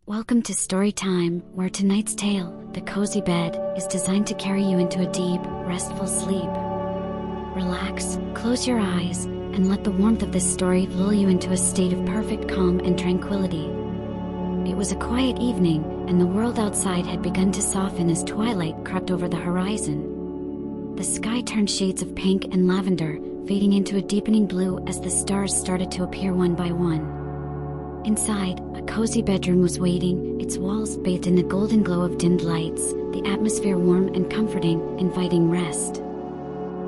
Welcome to Story Time, where tonight's tale, The Cozy Bed, is designed to carry you into a deep, restful sleep. Relax, close your eyes, and let the warmth of this story lull you into a state of perfect calm and tranquility. It was a quiet evening, and the world outside had begun to soften as twilight crept over the horizon. The sky turned shades of pink and lavender, fading into a deepening blue as the stars started to appear one by one. Inside, a cozy bedroom was waiting, its walls bathed in the golden glow of dimmed lights, the atmosphere warm and comforting, inviting rest.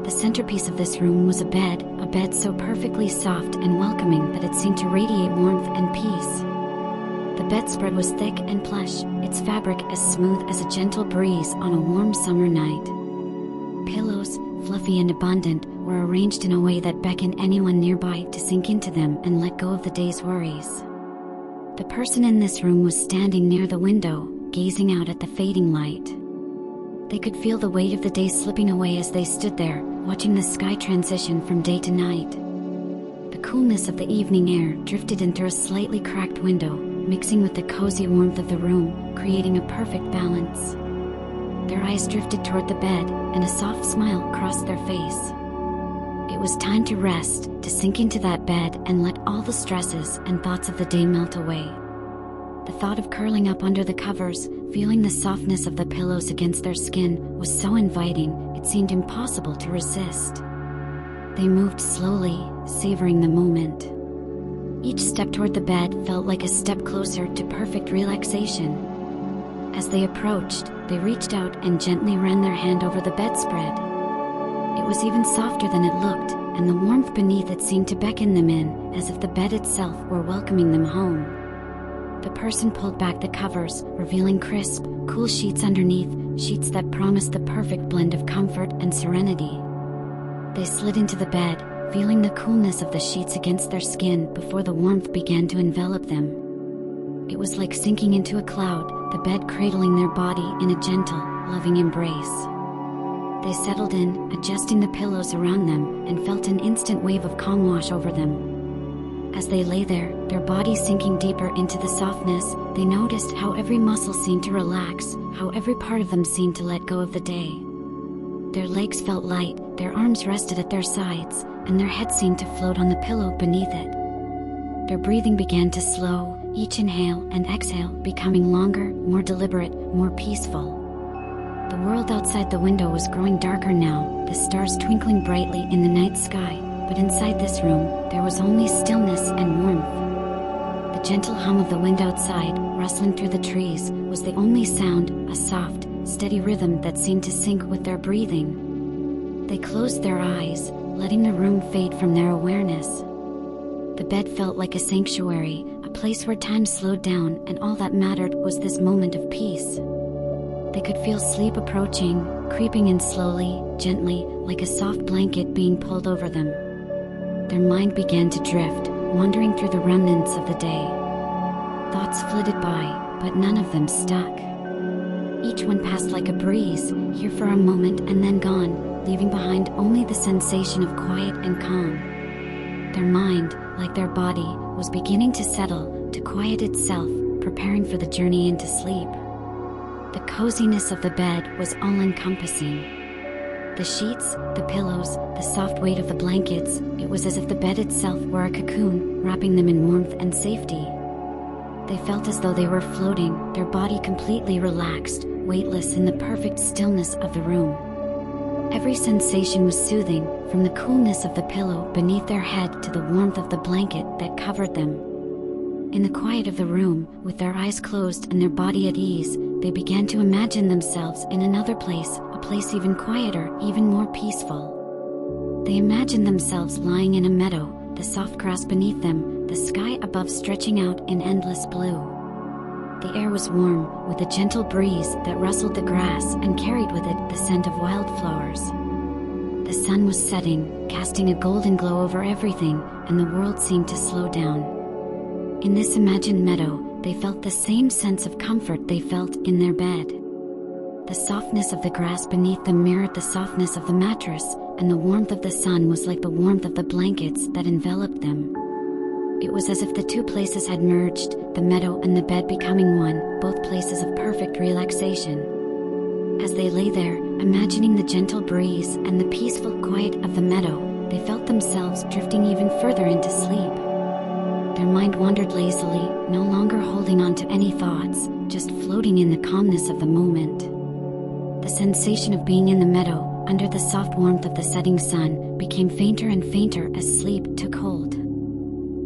The centerpiece of this room was a bed so perfectly soft and welcoming that it seemed to radiate warmth and peace. The bedspread was thick and plush, its fabric as smooth as a gentle breeze on a warm summer night. Pillows, fluffy and abundant, were arranged in a way that beckoned anyone nearby to sink into them and let go of the day's worries. The person in this room was standing near the window, gazing out at the fading light. They could feel the weight of the day slipping away as they stood there, watching the sky transition from day to night. The coolness of the evening air drifted in through a slightly cracked window, mixing with the cozy warmth of the room, creating a perfect balance. Their eyes drifted toward the bed, and a soft smile crossed their face. It was time to rest, to sink into that bed and let all the stresses and thoughts of the day melt away. The thought of curling up under the covers, feeling the softness of the pillows against their skin, was so inviting, it seemed impossible to resist. They moved slowly, savoring the moment. Each step toward the bed felt like a step closer to perfect relaxation. As they approached, they reached out and gently ran their hand over the bedspread. It was even softer than it looked, and the warmth beneath it seemed to beckon them in, as if the bed itself were welcoming them home. The person pulled back the covers, revealing crisp, cool sheets underneath, sheets that promised the perfect blend of comfort and serenity. They slid into the bed, feeling the coolness of the sheets against their skin before the warmth began to envelop them. It was like sinking into a cloud, the bed cradling their body in a gentle, loving embrace. They settled in, adjusting the pillows around them, and felt an instant wave of calm wash over them. As they lay there, their bodies sinking deeper into the softness, they noticed how every muscle seemed to relax, how every part of them seemed to let go of the day. Their legs felt light, their arms rested at their sides, and their heads seemed to float on the pillow beneath it. Their breathing began to slow, each inhale and exhale becoming longer, more deliberate, more peaceful. The world outside the window was growing darker now, the stars twinkling brightly in the night sky, but inside this room, there was only stillness and warmth. The gentle hum of the wind outside, rustling through the trees, was the only sound, a soft, steady rhythm that seemed to sync with their breathing. They closed their eyes, letting the room fade from their awareness. The bed felt like a sanctuary, a place where time slowed down and all that mattered was this moment of peace. They could feel sleep approaching, creeping in slowly, gently, like a soft blanket being pulled over them. Their mind began to drift, wandering through the remnants of the day. Thoughts flitted by, but none of them stuck. Each one passed like a breeze, here for a moment and then gone, leaving behind only the sensation of quiet and calm. Their mind, like their body, was beginning to settle, to quiet itself, preparing for the journey into sleep. The coziness of the bed was all-encompassing. The sheets, the pillows, the soft weight of the blankets, it was as if the bed itself were a cocoon, wrapping them in warmth and safety. They felt as though they were floating, their body completely relaxed, weightless in the perfect stillness of the room. Every sensation was soothing, from the coolness of the pillow beneath their head to the warmth of the blanket that covered them. In the quiet of the room, with their eyes closed and their body at ease, they began to imagine themselves in another place, a place even quieter, even more peaceful. They imagined themselves lying in a meadow, the soft grass beneath them, the sky above stretching out in endless blue. The air was warm, with a gentle breeze that rustled the grass and carried with it the scent of wildflowers. The sun was setting, casting a golden glow over everything, and the world seemed to slow down. In this imagined meadow, they felt the same sense of comfort they felt in their bed. The softness of the grass beneath them mirrored the softness of the mattress, and the warmth of the sun was like the warmth of the blankets that enveloped them. It was as if the two places had merged, the meadow and the bed becoming one, both places of perfect relaxation. As they lay there, imagining the gentle breeze and the peaceful quiet of the meadow, they felt themselves drifting even further into sleep. Their mind wandered lazily, no longer holding on to any thoughts, just floating in the calmness of the moment. The sensation of being in the meadow, under the soft warmth of the setting sun, became fainter and fainter as sleep took hold.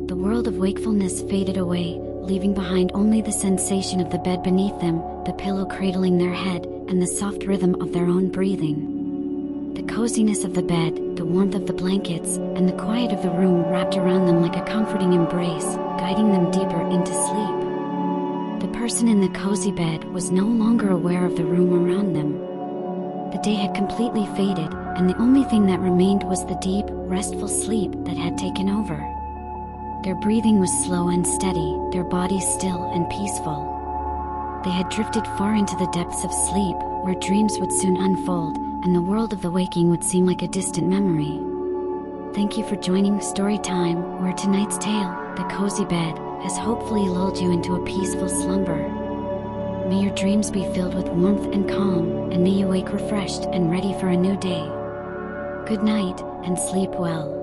The world of wakefulness faded away, leaving behind only the sensation of the bed beneath them, the pillow cradling their head, and the soft rhythm of their own breathing. The coziness of the bed, the warmth of the blankets, and the quiet of the room wrapped around them like a comforting embrace, guiding them deeper into sleep. The person in the cozy bed was no longer aware of the room around them. The day had completely faded, and the only thing that remained was the deep, restful sleep that had taken over. Their breathing was slow and steady, their bodies still and peaceful. They had drifted far into the depths of sleep, where dreams would soon unfold, and the world of the waking would seem like a distant memory. Thank you for joining Storytime, where tonight's tale, The Cozy Bed, has hopefully lulled you into a peaceful slumber. May your dreams be filled with warmth and calm, and may you wake refreshed and ready for a new day. Good night, and sleep well.